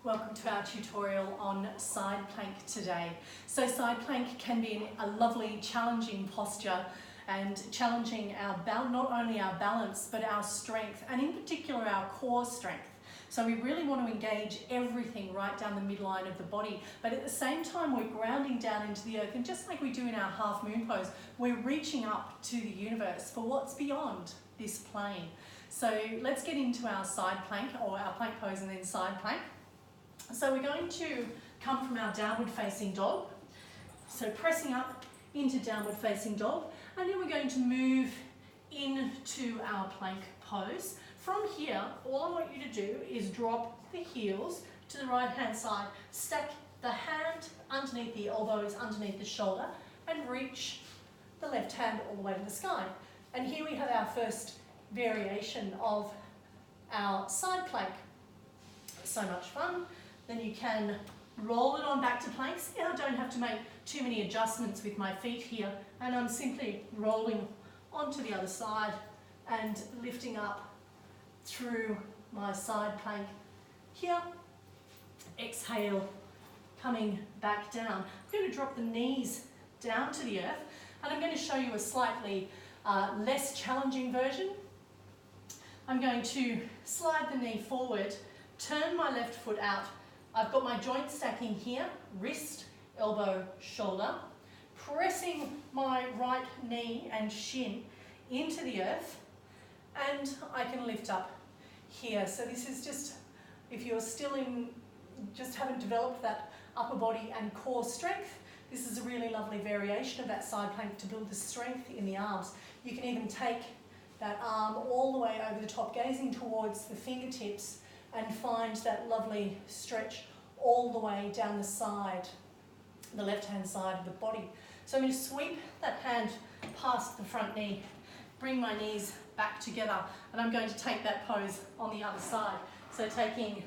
Welcome to our tutorial on side plank today. So side plank can be a lovely challenging posture and challenging not only our balance but our strength, and in particular our core strength. So we really want to engage everything right down the midline of the body, but at the same time we're grounding down into the earth, and just like we do in our half moon pose, we're reaching up to the universe for what's beyond this plane. So let's get into our side plank, or our plank pose and then side plank. So we're going to come from our downward facing dog. So pressing up into downward facing dog, and then we're going to move into our plank pose. From here, all I want you to do is drop the heels to the right hand side, stack the hand underneath the elbows, underneath the shoulder, and reach the left hand all the way to the sky. And here we have our first variation of our side plank. So much fun. Then you can roll it on back to plank. See how I don't have to make too many adjustments with my feet here, and I'm simply rolling onto the other side and lifting up through my side plank here. Exhale, coming back down. I'm going to drop the knees down to the earth, and I'm going to show you a slightly less challenging version. I'm going to slide the knee forward, turn my left foot out. I've got my joint stacking here, wrist, elbow, shoulder, pressing my right knee and shin into the earth, and I can lift up here. So this is just, if you're still just haven't developed that upper body and core strength, this is a really lovely variation of that side plank to build the strength in the arms. You can even take that arm all the way over the top, gazing towards the fingertips, and find that lovely stretch all the way down the side, the left-hand side of the body. So I'm going to sweep that hand past the front knee, bring my knees back together, and I'm going to take that pose on the other side. So taking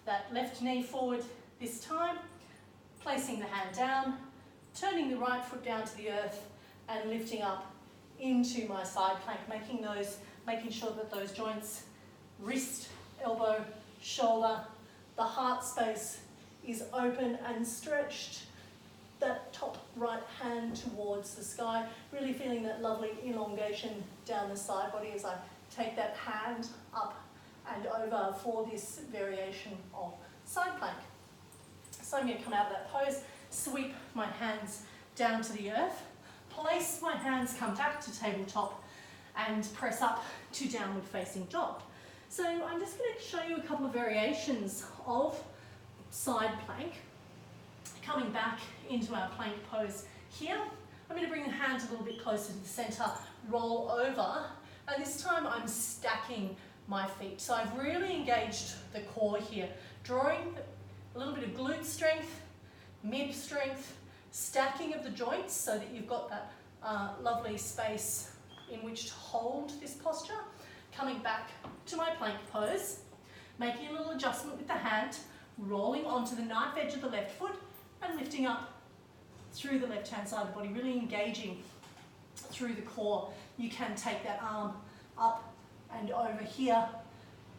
that left knee forward this time, placing the hand down, turning the right foot down to the earth, and lifting up into my side plank, making sure that those joints, wrist, elbow, shoulder, the heart space is open and stretched. That top right hand towards the sky, really feeling that lovely elongation down the side body as I take that hand up and over for this variation of side plank. So I'm going to come out of that pose, sweep my hands down to the earth, place my hands, come back to tabletop, and press up to downward facing dog. So I'm just going to show you a couple of variations of side plank. Coming back into our plank pose here, I'm going to bring the hands a little bit closer to the center, roll over, and this time I'm stacking my feet. So I've really engaged the core here, drawing a little bit of glute strength, mid strength, stacking of the joints so that you've got that lovely space in which to hold this posture. Coming back to my plank pose, making a little adjustment with the hand, rolling onto the knife edge of the left foot and lifting up through the left-hand side of the body, really engaging through the core. You can take that arm up and over here,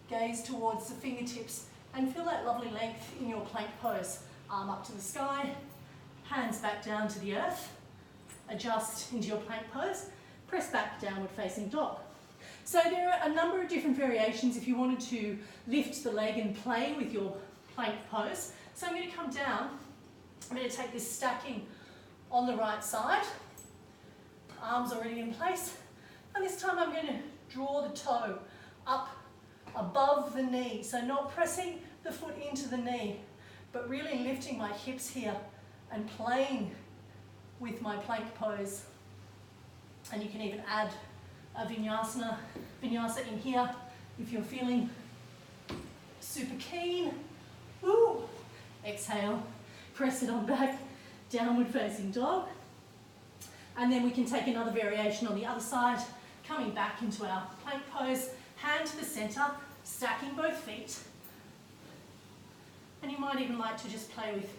gaze towards the fingertips, and feel that lovely length in your plank pose. Arm up to the sky, hands back down to the earth, adjust into your plank pose, press back downward facing dog. So there are a number of different variations if you wanted to lift the leg and play with your plank pose. So I'm going to come down, I'm going to take this stacking on the right side, arms already in place, and this time I'm going to draw the toe up above the knee, so not pressing the foot into the knee, but really lifting my hips here and playing with my plank pose. And you can even add a vinyasa in here if you're feeling super keen. Woo! Exhale, press it on back, downward facing dog. And then we can take another variation on the other side, coming back into our plank pose, hand to the center, stacking both feet. And you might even like to just play with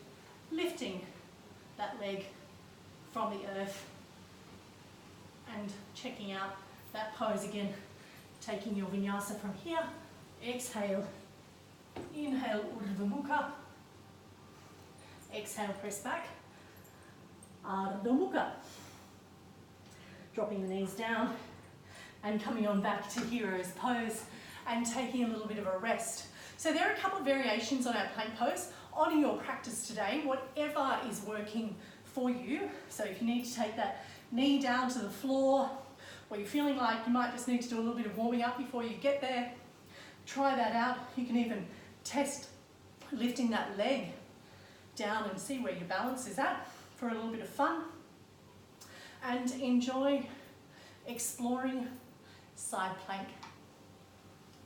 lifting that leg from the earth and checking out that pose again, taking your vinyasa from here. Exhale, inhale, Ardha Mukha. Exhale, press back. Ardha Mukha. Dropping the knees down and coming on back to hero's pose and taking a little bit of a rest. So there are a couple of variations on our plank pose. Honour your practice today, whatever is working for you. So if you need to take that knee down to the floor, or you're feeling like you might just need to do a little bit of warming up before you get there, try that out. You can even test lifting that leg down and see where your balance is at for a little bit of fun. And enjoy exploring side plank